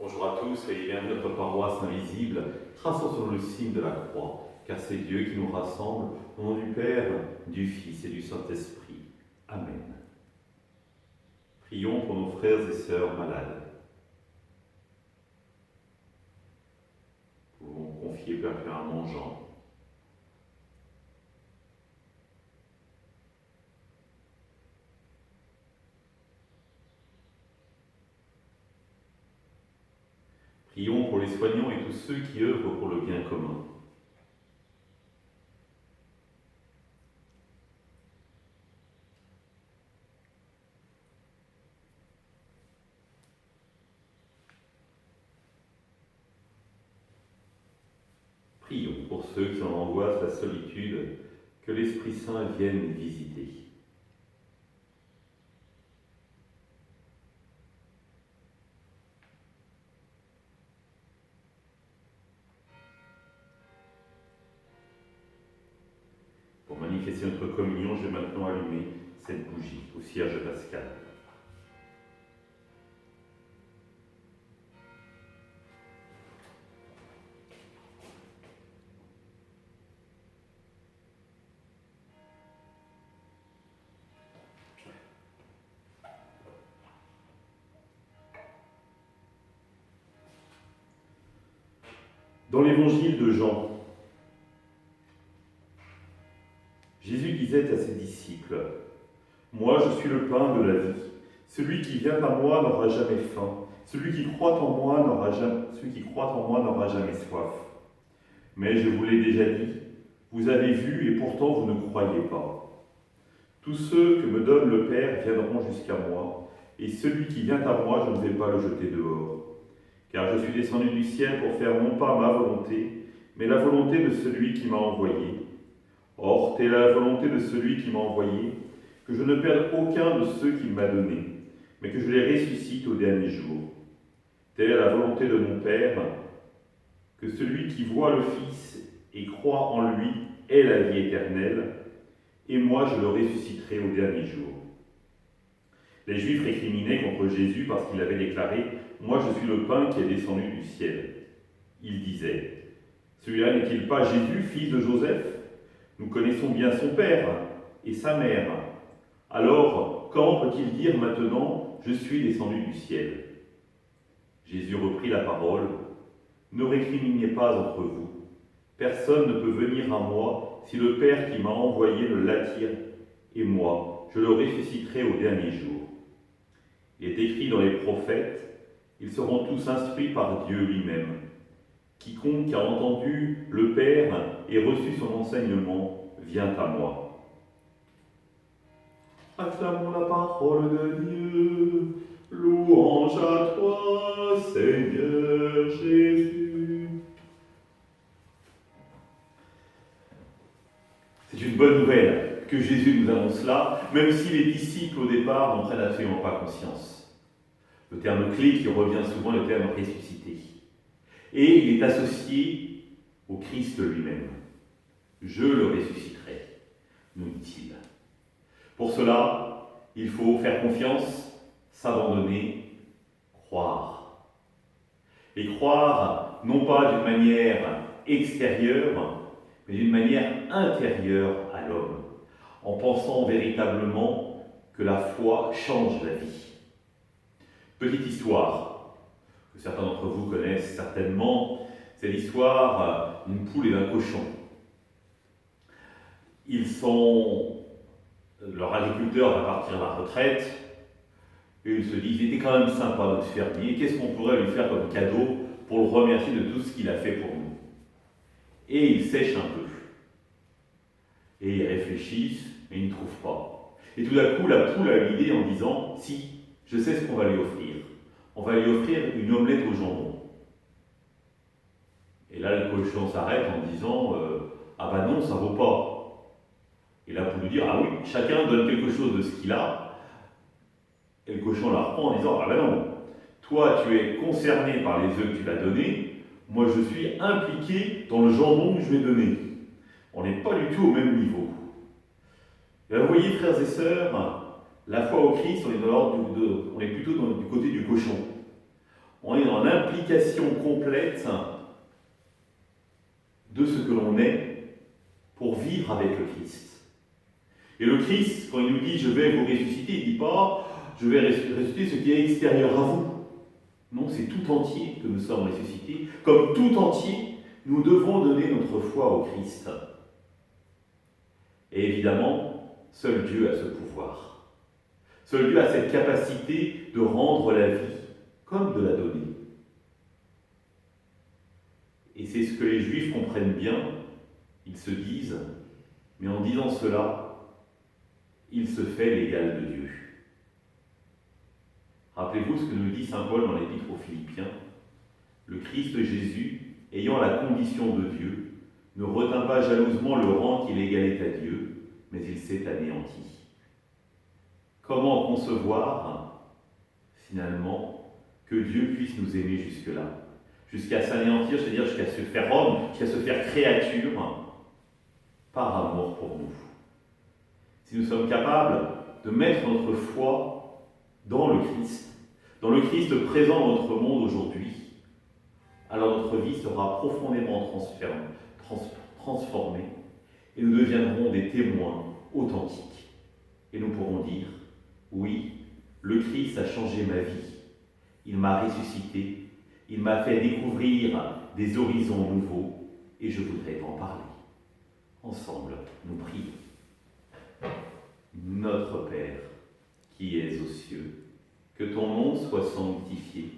Bonjour à tous, soyez bienvenus à notre paroisse invisible, traçant sur le signe de la croix, car c'est Dieu qui nous rassemble, au nom du Père, du Fils et du Saint-Esprit. Amen. Prions pour nos frères et sœurs malades. Nous pouvons confier particulièrement Jean. Prions pour les soignants et tous ceux qui œuvrent pour le bien commun. Prions pour ceux qui en angoissent la solitude, que l'Esprit Saint vienne visiter. Pour manifester notre communion, je vais maintenant allumer cette bougie au cierge pascal. Dans l'évangile de Jean, Jésus disait à ses disciples : « Moi, je suis le pain de la vie. Celui qui vient à moi n'aura jamais faim. Celui qui croit en moi n'aura jamais soif. Mais je vous l'ai déjà dit, vous avez vu et pourtant vous ne croyez pas. Tous ceux que me donne le Père viendront jusqu'à moi, et celui qui vient à moi, je ne vais pas le jeter dehors. Car je suis descendu du ciel pour faire non pas ma volonté, mais la volonté de celui qui m'a envoyé. Or, telle est la volonté de celui qui m'a envoyé, que je ne perde aucun de ceux qu'il m'a donnés, mais que je les ressuscite au dernier jour. Telle est la volonté de mon Père, que celui qui voit le Fils et croit en lui ait la vie éternelle, et moi je le ressusciterai au dernier jour. » Les Juifs récriminaient contre Jésus parce qu'il avait déclaré « Moi je suis le pain qui est descendu du ciel ». Ils disaient « Celui-là n'est-il pas Jésus, fils de Joseph ? Nous connaissons bien son père et sa mère. Alors, quand peut-il dire maintenant « Je suis descendu du ciel » ? Jésus reprit la parole. « Ne récriminez pas entre vous. Personne ne peut venir à moi si le Père qui m'a envoyé ne l'attire, et moi, je le ressusciterai au dernier jour. » Il est écrit dans les prophètes, ils seront tous instruits par Dieu lui-même. Quiconque a entendu le Père et reçu son enseignement vient à moi. Acclamons la parole de Dieu. Louange à toi, Seigneur Jésus. C'est une bonne nouvelle que Jésus nous annonce là, même si les disciples au départ n'en prennent absolument pas conscience. Le terme clé qui revient souvent est le terme ressuscité. Et il est associé au Christ lui-même. Je le ressusciterai, nous dit-il. Pour cela, il faut faire confiance, s'abandonner, croire. Et croire, non pas d'une manière extérieure, mais d'une manière intérieure à l'homme, en pensant véritablement que la foi change la vie. Petite histoire, que certains d'entre vous connaissent certainement, c'est l'histoire d'une poule et d'un cochon. Leur agriculteur va partir à la retraite, et ils se disent, il était quand même sympa notre fermier, qu'est-ce qu'on pourrait lui faire comme cadeau pour le remercier de tout ce qu'il a fait pour nous ? Et ils sèchent un peu. Et ils réfléchissent, mais ils ne trouvent pas. Et tout d'un coup, la poule a une idée en disant, si, je sais ce qu'on va lui offrir. On va lui offrir une omelette au jambon. Et là, le cochon s'arrête en disant, ah ben non, ça vaut pas. Et la poule lui dit, ah oui, chacun donne quelque chose de ce qu'il a. Et le cochon la reprend en disant, ah ben non, toi tu es concerné par les œufs que tu l'as donnés, moi je suis impliqué dans le jambon que je vais donner. On n'est pas du tout au même niveau. Et vous voyez, frères et sœurs, la foi au Christ, on est plutôt du côté du cochon. On est dans l'implication l'implication complète de ce que l'on est pour vivre avec le Christ. Et le Christ, quand il nous dit « je vais vous ressusciter », il ne dit pas « je vais ressusciter ce qui est extérieur à vous ». Non, c'est tout entier que nous sommes ressuscités. Comme tout entier, nous devons donner notre foi au Christ. Et évidemment, seul Dieu a ce pouvoir. Seul Dieu a cette capacité de rendre la vie comme de la donner. Et c'est ce que les Juifs comprennent bien. Ils se disent, mais en disant cela, il se fait l'égal de Dieu. Rappelez-vous ce que nous dit saint Paul dans l'Épître aux Philippiens. Le Christ Jésus, ayant la condition de Dieu, ne retint pas jalousement le rang qu'il égalait à Dieu, mais il s'est anéanti. Comment concevoir, finalement, que Dieu puisse nous aimer jusque-là, jusqu'à s'anéantir, c'est-à-dire jusqu'à se faire homme, jusqu'à se faire créature, par amour pour nous. Si nous sommes capables de mettre notre foi dans le Christ présent dans notre monde aujourd'hui, alors notre vie sera profondément transformée et nous deviendrons des témoins authentiques. Et nous pourrons dire, oui, le Christ a changé ma vie, il m'a ressuscité, il m'a fait découvrir des horizons nouveaux et je voudrais en parler. Ensemble, nous prions. Notre Père, qui es aux cieux, que ton nom soit sanctifié,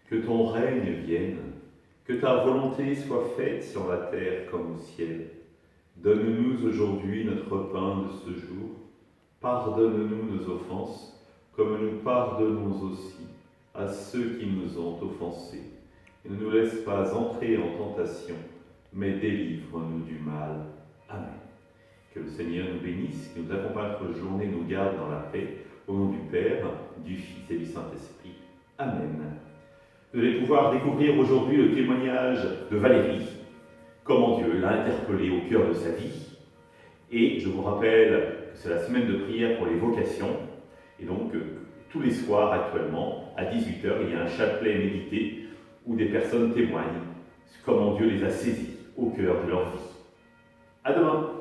que ton règne vienne, que ta volonté soit faite sur la terre comme au ciel. Donne-nous aujourd'hui notre pain de ce jour. Pardonne-nous nos offenses, comme nous pardonnons aussi à ceux qui nous ont offensés. Et ne nous laisse pas entrer en tentation, mais délivre-nous du mal. Amen. Que le Seigneur nous bénisse, qu'il nous accompagne notre journée, nous garde dans la paix. Au nom du Père, du Fils et du Saint-Esprit. Amen. Vous allez pouvoir découvrir aujourd'hui le témoignage de Valérie, comment Dieu l'a interpellée au cœur de sa vie. Et je vous rappelle que c'est la semaine de prière pour les vocations. Et donc, tous les soirs actuellement, à 18h, il y a un chapelet médité où des personnes témoignent comment Dieu les a saisis au cœur de leur vie. À demain.